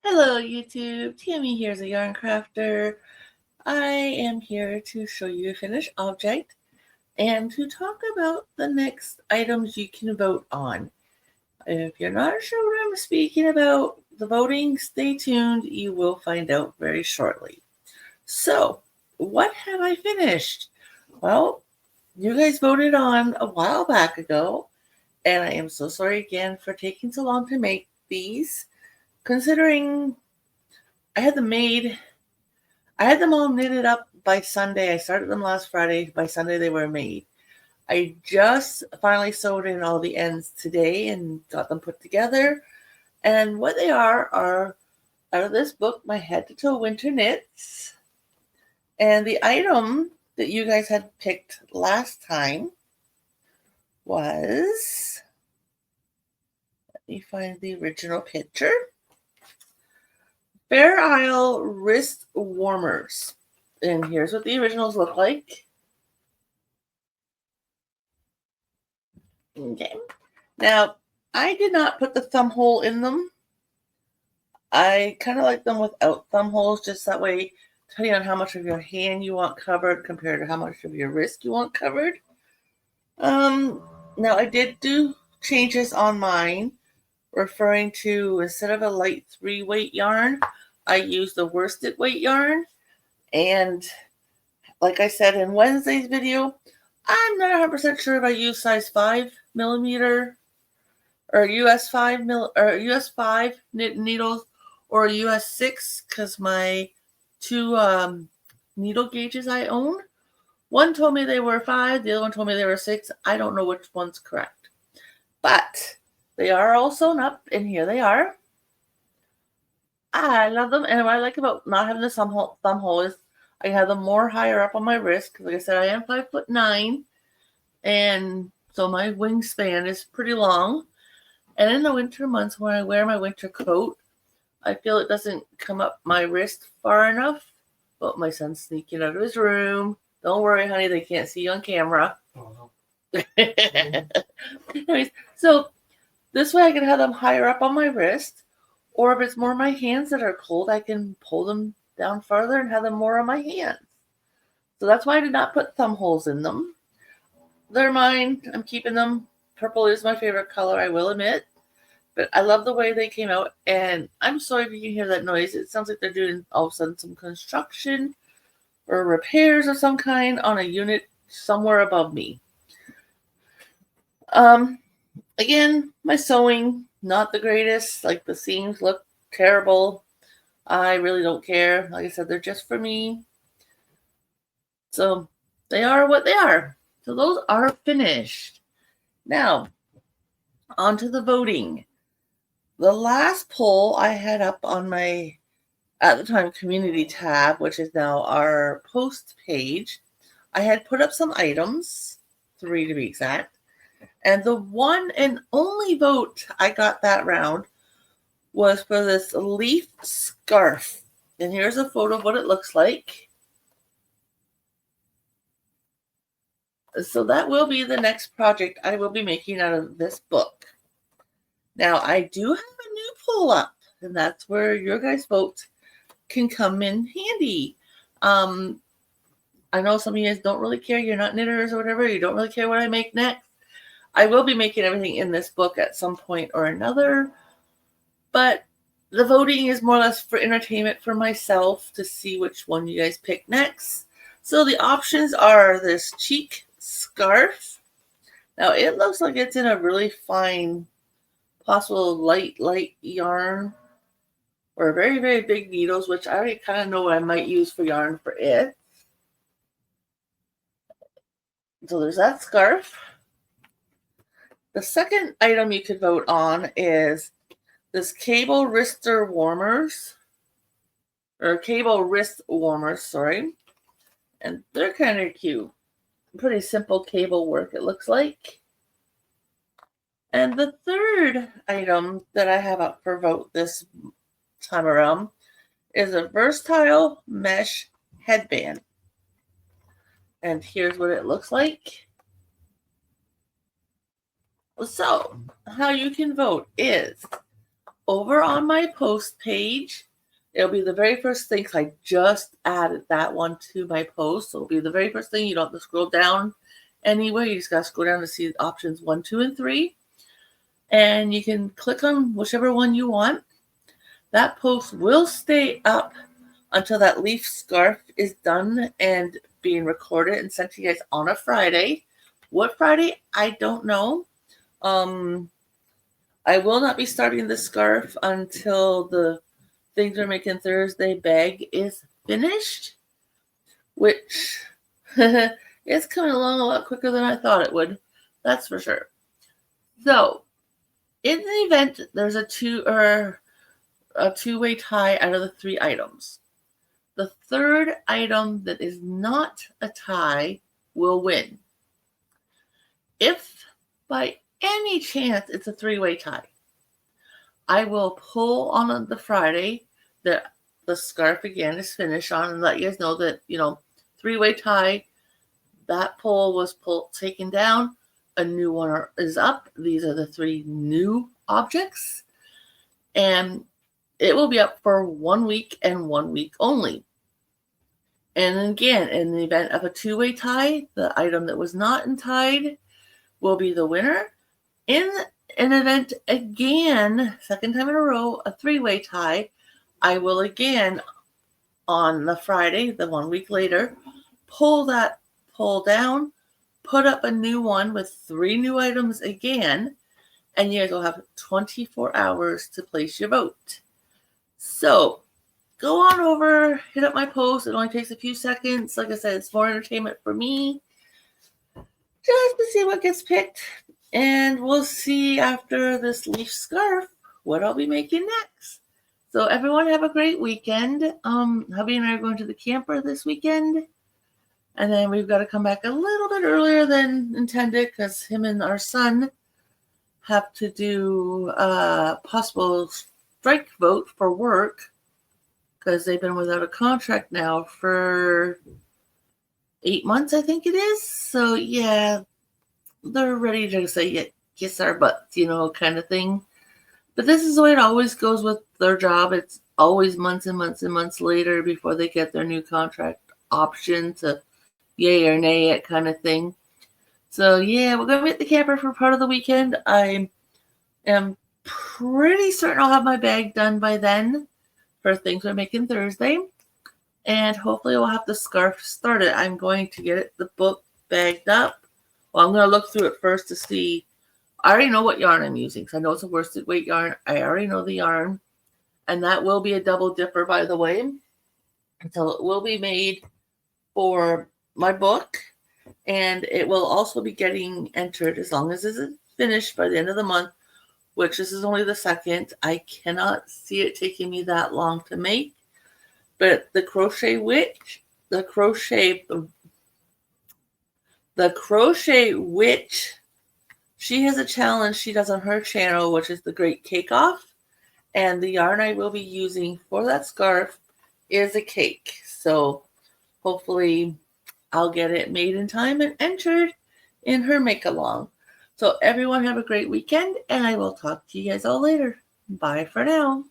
Hello YouTube, Tammy here is a yarn crafter. I am here to show you a finished object and to talk about the next items you can vote on. If you're not sure what I'm speaking about, the voting, stay tuned, you will find out very shortly. So, what have I finished? Well, you guys voted on a while back ago, and I am so sorry again for taking so long to make these, considering I had them made. I had them all knitted up by Sunday. I started them last Friday. By Sunday, they were made. I just finally sewed in all the ends today and got them put together. And what they are out of this book, My Head to Toe Winter Knits. And the item that you guys had picked last time was, let me find the original picture, Fair Isle wrist warmers. And here's what the originals look like. Okay. Now, I did not put the thumb hole in them. I kind of like them without thumb holes, just that way, depending on how much of your hand you want covered compared to how much of your wrist you want covered. Now I did do changes on mine, referring to, instead of a light 3-weight yarn, I used the worsted weight yarn. And like I said in Wednesday's video, I'm not 100% sure if I use size 5mm or US 5 needles or US 6, because my two needle gauges I own, one told me they were 5, the other one told me they were 6. I don't know which one's correct, but they are all sewn up, and here they are. I love them, and what I like about not having the thumb hole is I have them more higher up on my wrist, because like I said, I am 5'9", and so my wingspan is pretty long. And in the winter months when I wear my winter coat, I feel it doesn't come up my wrist far enough. But my son's sneaking out of his room. Don't worry, honey, they can't see you on camera. Oh, no. Anyways, so this way I can have them higher up on my wrist. Or if it's more my hands that are cold, I can pull them down farther and have them more on my hands. So that's why I did not put thumb holes in them. They're mine. I'm keeping them. Purple is my favorite color, I will admit. But I love the way they came out. And I'm sorry if you can hear that noise. It sounds like they're doing all of a sudden some construction or repairs of some kind on a unit somewhere above me. Again, my sewing, not the greatest. Like, the seams look terrible. I really don't care. Like I said, they're just for me. So they are what they are. So those are finished. Now, on to the voting. The last poll I had up on my, at the time, community tab, which is now our post page, I had put up some items, 3 to be exact. And the one and only vote I got that round was for this leaf scarf. And here's a photo of what it looks like. So that will be the next project I will be making out of this book. Now, I do have a new pull up, and that's where your guys' vote can come in handy. I know some of you guys don't really care. You're not knitters or whatever. You don't really care what I make next. I will be making everything in this book at some point or another, but the voting is more or less for entertainment for myself to see which one you guys pick next. So the options are this cheek scarf. Now, it looks like it's in a really fine, possible light yarn, or very, very big needles, which I already kind of know what I might use for yarn for it. So there's that scarf. The second item you could vote on is this cable wrist warmers, sorry. And they're kind of cute. Pretty simple cable work, it looks like. And the third item that I have up for vote this time around is a versatile mesh headband. And here's what it looks like. So, how you can vote is over on my post page, it'll be the very first thing, because I just added that one to my post. So it'll be the very first thing. You don't have to scroll down anywhere. You just got to scroll down to see options 1, 2, and 3. And you can click on whichever one you want. That post will stay up until that leaf scarf is done and being recorded and sent to you guys on a Friday. What Friday? I don't know. I will not be starting the scarf until the Things We're Making Thursday bag is finished, which is coming along a lot quicker than I thought it would. That's for sure. So, in the event there's a two-way tie out of the 3 items, the third item that is not a tie will win. If by any chance it's a 3-way tie, I will pull on the Friday that the scarf again is finished on and let you guys know that, 3-way tie, that poll was taken down. A new one is up. These are the 3 new objects. And it will be up for 1 week and 1 week only. And again, in the event of a 2-way tie, the item that was not tied will be the winner. In an event, again, second time in a row, a 3-way tie, I will again, on the Friday, the 1 week later, pull that poll down, put up a new one with 3 new items again, and you guys will have 24 hours to place your vote. So, go on over, hit up my post. It only takes a few seconds. Like I said, it's more entertainment for me, just to see what gets picked. And we'll see after this leaf scarf what I'll be making next. So everyone have a great weekend. Hubby and I are going to the camper this weekend. And then we've got to come back a little bit earlier than intended because him and our son have to do a possible strike vote for work because they've been without a contract now for 8 months, I think it is. So yeah, they're ready to say, yeah, kiss our butts, kind of thing. But this is the way it always goes with their job. It's always months and months and months later before they get their new contract option to yay or nay it kind of thing. So yeah, we're going to be at the camper for part of the weekend. I am pretty certain I'll have my bag done by then for Things We're Making Thursday. And hopefully we'll have the scarf started. I'm going to get the book bagged up. Well, I'm going to look through it first to see. I already know what yarn I'm using. So I know it's a worsted weight yarn. I already know the yarn. And that will be a double dipper, by the way. And so it will be made for my book. And it will also be getting entered as long as it's finished by the end of the month, which this is only the 2nd. I cannot see it taking me that long to make. But the crochet witch, she has a challenge she does on her channel, which is the Great Cake Off. And the yarn I will be using for that scarf is a cake. So hopefully I'll get it made in time and entered in her make-along. So everyone have a great weekend, and I will talk to you guys all later. Bye for now.